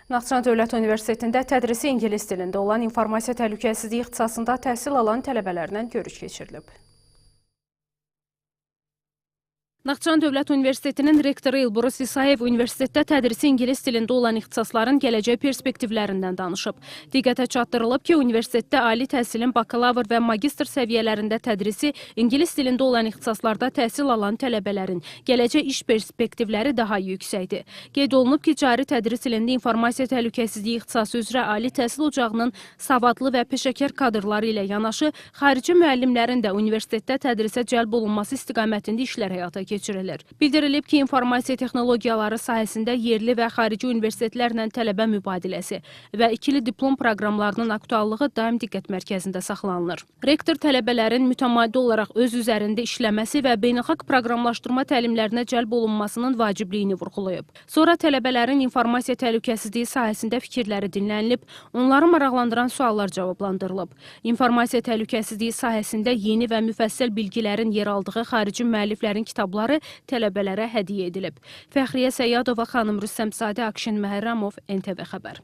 Naxçıvan Dövlət Universitetində tədrisi ingilis dilində olan informasiya təhlükəsizliyi ixtisasında təhsil alan tələbələrlə görüş keçirilib. Naxçıvan Dövlət Universitetinin rektoru İlbrus İsayev universitetdə tədrisi ingilis dilində olan ixtisasların gələcək perspektivlərindən danışıb. Diqqətə çatdırılıb ki, universitetdə ali təhsilin bakalavr və magistr səviyyələrində tədrisi ingilis dilində olan ixtisaslarda təhsil alan tələbələrin gələcək iş perspektivləri daha yüksəkdir. Qeyd olunub ki, cari tədris ilində informasiya təhlükəsizliyi ixtisası üzrə ali təhsil ocağının savadlı və peşəkar kadrları ilə yanaşı, xarici müəllimlərin də universitetdə tədrisə cəlb olunması istiqamətində işlər həyata keçirilir. Bildirilib ki, informasiya texnologiyaları sahəsində yerli və xarici universitetlərlə tələbə mübadiləsi və ikili diplom proqramlarının aktuallığı daim diqqət mərkəzində saxlanılır. Rektor tələbələrin mütəmadi olaraq öz üzərində işləməsi və beynəlxalq proqramlaşdırma təlimlərinə cəlb olunmasının vacibliyini vurğulayıb. Sonra tələbələrin informasiya təhlükəsizliyi sahəsində fikirləri dinlənilib, onları maraqlandıran suallar cavablandırılıb. İnformasiya təhlükəsizliyi sahəsində yeni və müfəssəl bilgilərin yer aldığı xarici müəlliflərin kitabları tələbələrə hədiyyə edilib. Fəxriyə Səyyadova, xanım Rüstəmzadə, Akşin Məhərrəmov, NTV Xəbər.